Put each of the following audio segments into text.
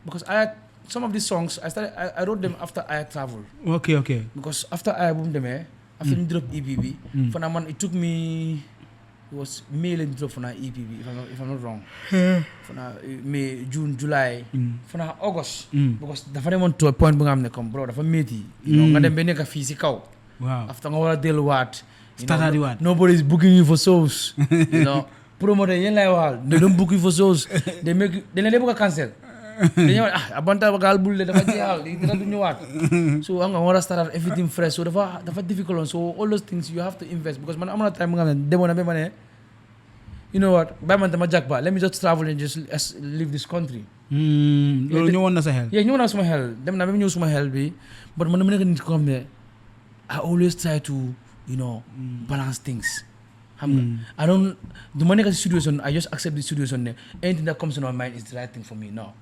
because some of these songs I wrote them after I traveled. Okay. Because after I boom them after you drop EPB, for now man, it took me, it was May and drop for now EPB if I'm not wrong. For now May, June, July, for now August. Because the first one to a point where I'm come bro, the meaty. You know, and then be neka physical. Wow. After I deal what, Start what? nobody's booking you for shows. You know, promoter yen like they don't book you for shows. They never cancel. Dañu abanta bagal bul dafa jeexal li dina du ñëwaat so nga wara start everything fresh so dafa difficult so all those things you have to invest because man amna time nga xam demoon na ba ma ne you know what ba man dama jakba let me just travel and just leave this country loolu ñëwoon na sa xel ñëwoon na suma xel dem na ba ñëw suma xel bi but man dama nekk nit ko xam ne I always try to you know balance things xam nga I don't du ma nekk si situation I just accept the situation ne anything that comes to my mind is the right thing for me now.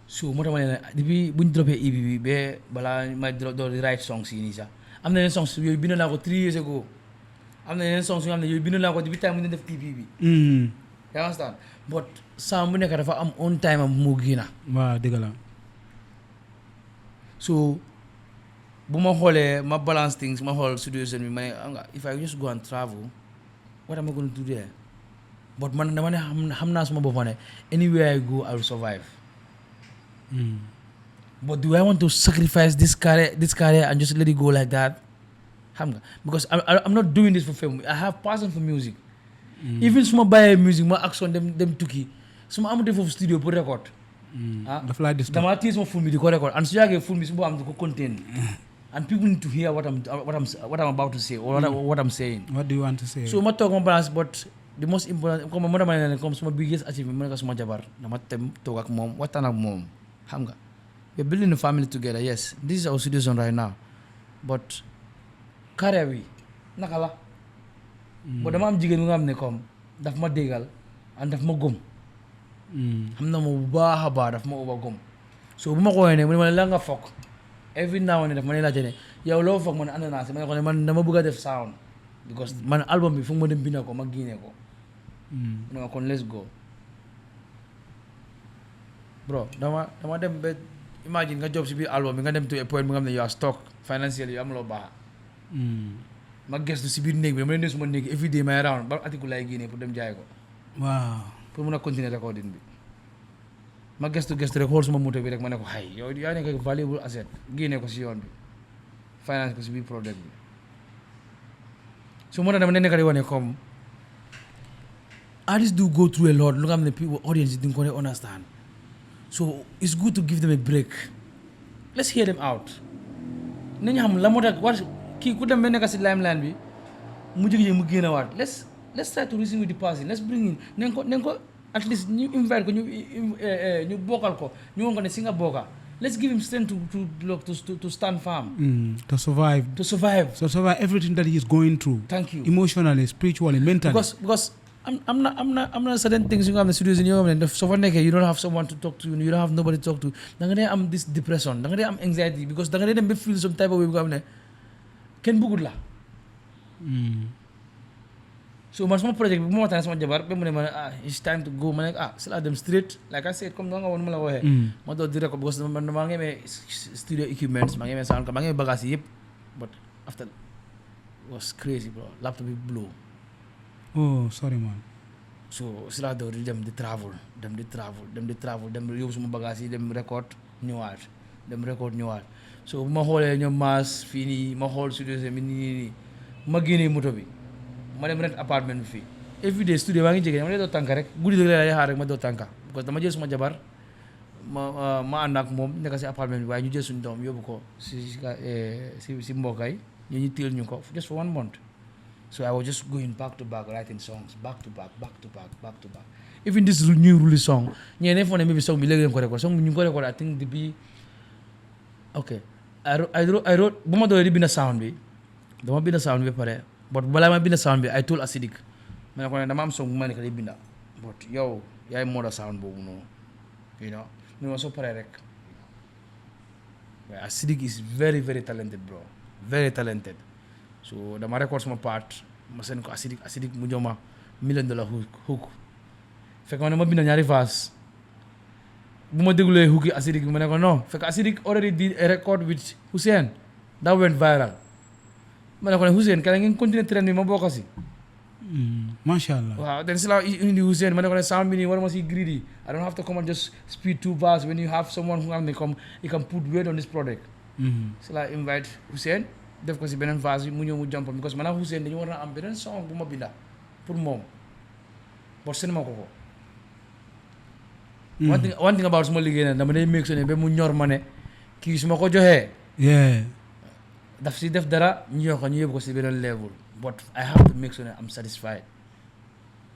So moo tax ma ne la depuis bu ñu droppé EP bi ba balaa may door di write songs yi nii sax am na yeneen songs yooyu bind naa ko 3 years ago am na yeneen songs yoo xam ne yooyu bind naa ko depuis time bu ñu def EP bi. You understand but sound bu nekk dafa am on time am moo gën a. waaw dëgg la. So bu ma xoolee ma balance things ma xool situation bi ma ne if I just go and travel what am I going to do there but man dama ne xam naa suma bopp ne anywhere I go I will survive. But do I want to sacrifice this career and just let it go like that? Because I'm not doing this for fame. I have passion for music. Even small buy music, my action them tuki. Some I'm there for studio for record. The flight this. The artist full me the record. And so I get full me I'm to content. And people need to hear what I'm about to say or what I'm saying. What do you want to say? So I'm talk about balance, but the most important come my mother comes my biggest achievement my jabar. Na matem togak mom, what an mom. We're building a family together, yes. This is our situation right now. But career we nakala. But the mam jigéen nga am ne comme daf ma déggal and daf ma gom. Xam na ma bu baax a baax daf ma uba gom. So bu ma ko ne mu ne ma la nga fokk. Every now and then daf ma ne laajte ne yow loo fokk man ànd naa si ma ne ko ne man dama bëgg a def sound because man album bi fu ma dem binda ko ma génne ko. Mu ne ma kon let's go. Bro, dama dem ba imagine nga job si biir album bi nga dem to a point bi nga xam ne you are stuck financially you am loo baax. Ma gëstu si biir néeg bi dama leen ne suma néeg every day may around ba article laay génnee pour dem jaay ko. Waaw. Pour mun a continuer recording bi. Ma gëstu rek xool suma moto bi rek ma ne ko hay yow yaa nekk valuable asset génnee ko si yoon bi finance ko si biir product bi. So moo tax dama ne nekk di wane comme artists do go through a lot lu nga xam ne people audience yi duñ ko understand. So it's good to give them a break. Let's hear them out. Nañu xam la moo tax war kii ku dem ba nekk si limelight bi mu jógee mu génn waat let's try to reason with the person let's bring in nañ ko at least ñu invite ko ñu bokkal ko ñu woon ko ne si nga bokka let's give him strength to stand firm. To survive. Everything that he is going through. Thank you. Emotionally, spiritually, mentally. Because I'm not certain things you have in the studios in your home. So for next you don't have someone to talk to, you don't have nobody to talk to. Dangane am this depression, dangane am anxiety because dangane dem feel some type of way because ken bugud la. So my small project bi mo tan sama jabar be mo ne it's time to go man sila dem straight like I said comme nga won ma la waxe ma do di record because man ma ngeme studio equipments ma ngeme sound ma ngeme bagage yep but after it was crazy bro laptop bi blow. Oh, sorry man. So sila do di dem di travel dem yóbbu suma bagage yi dem record ñëwaat so bu ma xoolee ñoom maas fii nii ma xool studio mi nii ma génnee moto bi ma dem rent appartement bi fii every day studio maa ngi jege ma dee doo tànka rek guddi dëgg lay xaar rek ma doo tànka parce que dama jël suma jabar ma ànd ak moom nekk si appartement bi waaye ñu jël suñu doom yóbbu ko si mbokkay ñu téel ñu ko just for 1 month. So I was just going back to back writing songs, back to back. Even this new release song, ñene fone maybe song bi léegi ko record song bi ñu ko record I think depuis okay I wrote bu ma doon di bind sound bi dama bind sound bi pare but balaa ma bind sound bi I told Acidic ma ne ko ne dama am song bu ma nekk di binda but yow yaay mooda sound boobu noonu you know mu ma soo pare rek Acidic is very very talented bro very talented. So dama record sama part ma seen ko Acidic mu jox ma $1 million hook fekk ma ne ma bind ñaari verse bu ma dégluwee hooki Acidic bi ma ne ko non fekk Acidic already did a record with Hussein that went viral ma ne ko ne Hussein kala ngeen continuer trend bi ma bokk si Masha Allah. waaw then si la indi Hussein ma ne ko ne sound bi nii war ma si greedy I don't have to come and just speed too fast when you have someone who come you can put weight on this product si la invite Hussein def ko si beneen phase bi mu ñëw mu jump because man ak Hussein dañu war a am beneen song bu ma binda pour moom boo seen ma ko one thing about suma liggéey nag dama day make sure ne ba mu ñor ma ne kii su ma ko joxee daf si def dara ñu yokk ñu yóbbu ko si beneen level but I have to make sure ne I'm satisfied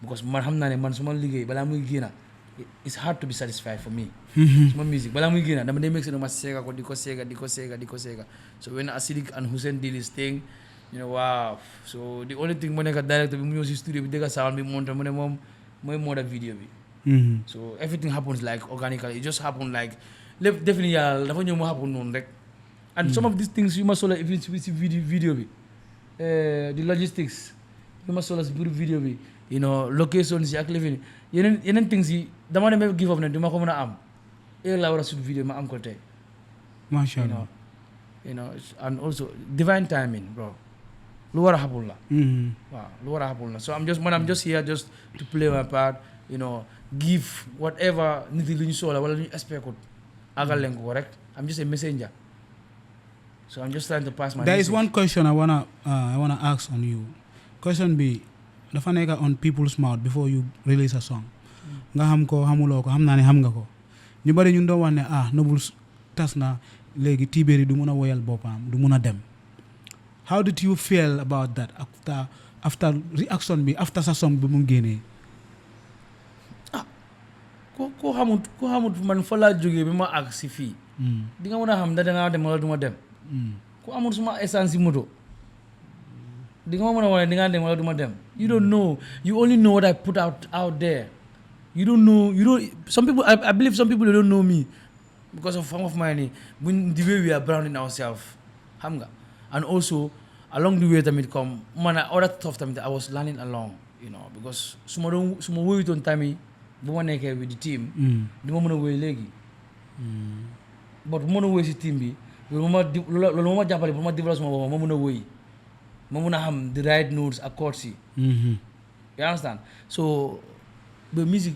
because man xam naa ne man suma liggéey balaa muy génna it's hard to be satisfied for me suma music balaa muy génna dama day make sure ne ma seega ko di ko seega so when Acidic and Hussein did his thing you know wow so the only thing mu nekk director bi mu ñëw si studio bi dégga sound bi monté mu ne moom mooy moo def vidéo bi so everything happens like organically it just happened like lépp definitely yàlla dafa ñëw mu happen noonu rek and some of these things yu ma solo even si vidéo bi the logistics yu ma solo si biir vidéo bi you know locations yi ak lifin yeneen things yi dama dem give up ne du ma ko mën a am laa war a shoot vidéo ma am ko tey Masha Allah. you know and also divine timing bro lu war a happen la waaw lu war a happen la so I'm just here just to play my part you know give whatever nit yi lu ñu soxla wala lu ñu expect ko àggal leen ko rek I'm just a messenger so I'm just trying to pass my There message. is one question I wanna ask on you. Question bi dafa nekk on people's mouth before you release a song. Nga xam ko xamuloo ko xam naa ne xam nga ko. Ñu bari ñu doon wax ne Noble tas na léegi Tiberi du mun a woyal boppam du mun a dem. How did you feel about that after reaction bi after sa song bi mu génnee? ko xamut man fa laa jógee bi ma àgg si fii di nga mën a xam da dangaa dem wala du ma dem ku amul suma essence si moto di nga ma mën a wane di nga dem wala du ma dem you don't know you only know what I put out there you don't know some people I believe some people they don't know me because of some of my the way we are branding ourselves xam nga and also along the way tamit comme man other stuff tamit I was learning along you know because su ma wéyutoon tamit bu ma nekkee with the team di ma mën a wéy léegi but bu mën a wéy si team bi loolu ma jàppale pour ma développe sama boppam ma mën a wéy ma mën a xam the right notes accords yi you understand so the music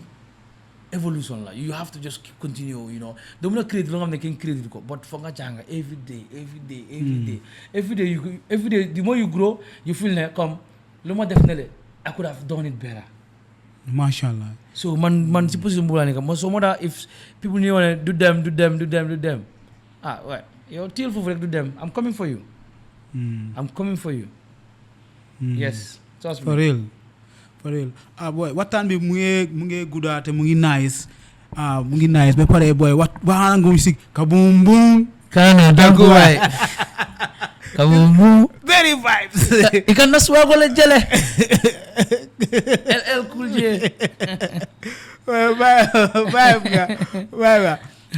evolution la you have to just continue you know doo mën a crédit loo xam ne kenn crédit ko but foog nga jàng every day the more you grow you feel ne comme lu ma def ne le I could have done it better Masha Allah. So man si position bu la nekk so moo tax if people ni wane do dem ouais yow teel foofu rek do dem I'm coming for you yes trust me for real boy waxtaan bi mu ngi guddaa te mu ngi nice ba pare boy waxaan nga music kabum bum kana dangu waay kabum bum very vibes ikan naswa ko la jele LL Cool J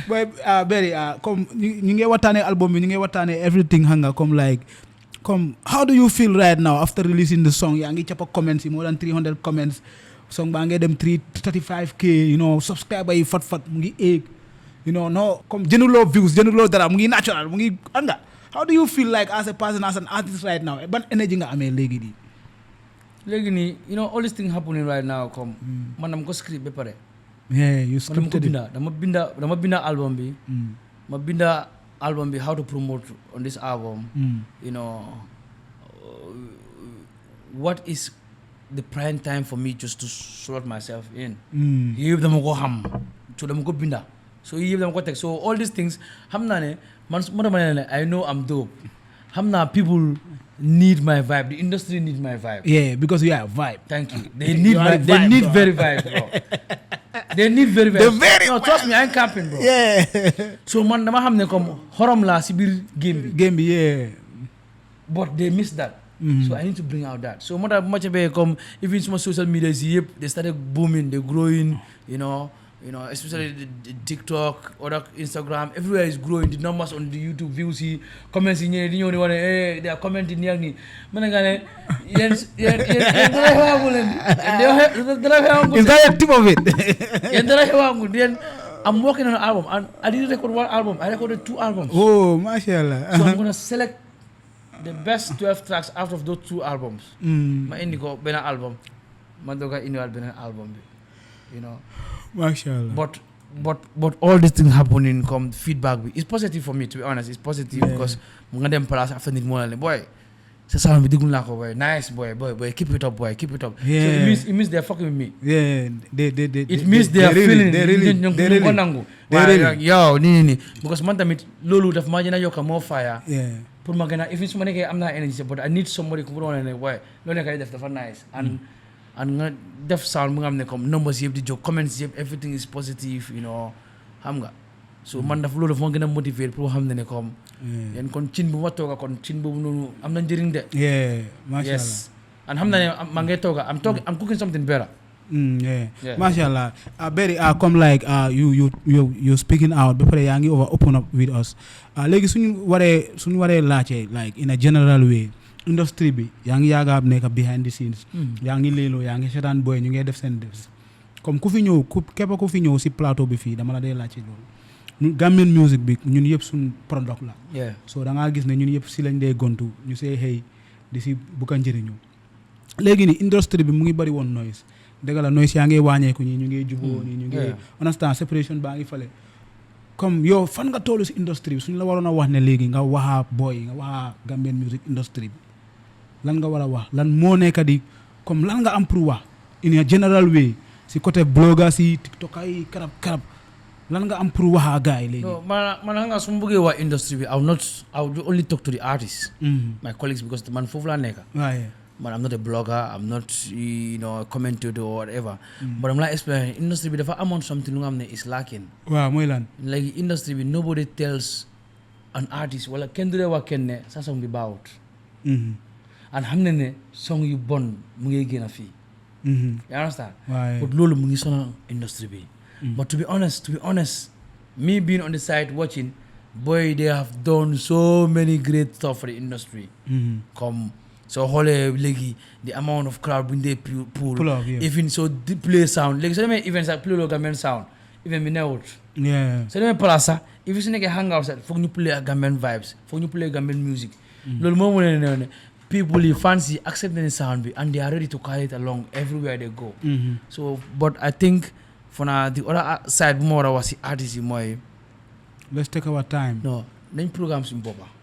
boy Berry comme ñu ngi waxtaanee album bi ñu ngi waxtaanee everything hanga comme how do you feel right now after releasing the song yaa ngi cappa comments yi more than 300 comments song baa ngi dem 35k you know subscriber yi fat mu ngi egg you know no comme jënuloo views jënuloo dara mu ngi natural mu ngi anga how do you feel like as a person as an artist right now ban energy nga amee léegi nii you know all these things happening right now comme man dama ko script ba pare you scripted it dama binda album bi ma binda album bi how to promote on this album you know what is the prime time for me just to slot myself in yëpp dama ko xam so dama ko binda so yëpp dama ko teg so all these things xam naa ne man moo dama ne I know I'm dope xam naa people need my vibe the industry need my vibe because you are vibe thank you they need very vibe bro they need very vibe no trust me I'm camping bro so man dama xam ne comme xorom laa si biir game bi but they miss that so I need to bring out that so moo tax bu ma ca bee comme even suma social media si yëpp they started booming they growing you know especially the TikTok or Instagram everywhere is growing the numbers on the YouTube views yi comments yi ñëwee di ñëw di wane they are commenting nii ak nii mën nga ne yéen dara xewagul leen dara xewagul is that a tip of it yéen dara xewagul yéen I'm working on an album, and I didn't record one album. I recorded 2 albums. Oh, mashallah. So I'm gonna select the best 12 tracks out of those 2 albums. Ma indi ko benn album. Ma doga indiwaat benn album bi. You know. Mashallah. But all these things happening come feedback. It's positive for me, to be honest. It's positive because I'm gonna them plus after nit more boy. So sound digul nako boy. Nice boy. Keep it up, boy. Keep it up. Yeah. So it means they're fucking with me. Yeah, It means they are feeling it. They really. Yo, ni. Because man tamit lolu daf ma jena yoka more fire. Yeah. Pour ma gana even somebody I'm not energy, but I need somebody who run and boy. Lo nekay def dafa nice. And nga def sound mu nga xamne comme numbers yëpp di jox comments yëpp everything is positive, you know. Xam nga. So man daf lolu daf ma gëna motiver pour xamne ne comme yen kon cin bu ma toga kon cin bobu nonu am na njëriñ de. Yeah, mashallah. Yes. And xam na ne ma ngay toga I'm cooking something better. Yeah. Mashallah. Berry, come like you speaking out before yaa ngi over open up with us. Léegi suñu waree laajte like in a general way. Industry bi yaa ngi yaaga nekk behind the scenes. yaa ngi leeloo yaa ngi seetaan boy ñu ngi def seen def comme ku fi ñëw képp ku fi ñëw si plateau bi fii dama la dee laajte loolu. Gambian music bi ñun yëpp suñ product la. So da ngaa gis ne ñun yëpp si lañ dee gontu ñu see xëy di si bu ko njëriñu. léegi ni industry bi mu ngi bari woon noise dëgg la noise yaa ngi wàññeeku ñi ñu ngi juboo ñi ñu ngi understand separation baa ngi fale comme yow fan nga toll si industry bi suñu la waroon a wax ne léegi nga waxaa boy nga waxaa Gambian music industry bi lan nga war a wax lan moo nekk di comme lan nga am pour wax in a general way si côté bloggers yi tiktokers yi karab lan nga am pour waxaa gars yi léegi. No, man xam nga su ma bëggee wax industry bi I will only talk to the artists. My colleagues because man foofu laa nekk. But I'm not a blogger, I'm not, a commentator or whatever. But I'm like explaining, industry bi dafa amoon something lu nga xam ne is lacking. Waaw mooy lan. Like industry bi nobody tells an artist wala kenn du dee wax kenn ne sa song bi baawut. And xam ne song yu bon mu ngi génn fii. You understand? But loolu mu ngi sonal industry bi. But to be honest, me being on the side watching, boy, they have done so many great stuff for the industry. Come. So xoolee léegi the amount of crowd bu ñu dee pull up, even so di play sound léegi soo demee event sax play loo Gambian sound event bi newut soo demee place sax even su nekkee hangout sax foog ñu play ak Gambian vibes foog ñu play Gambian music loolu moo mën ne people yi fans yi accept the sound bi and they are ready to carry it along everywhere they go. So but I think for now the other side bu ma war a wax si artistes yi mooy let's take our time. non nañ programme suñu boppa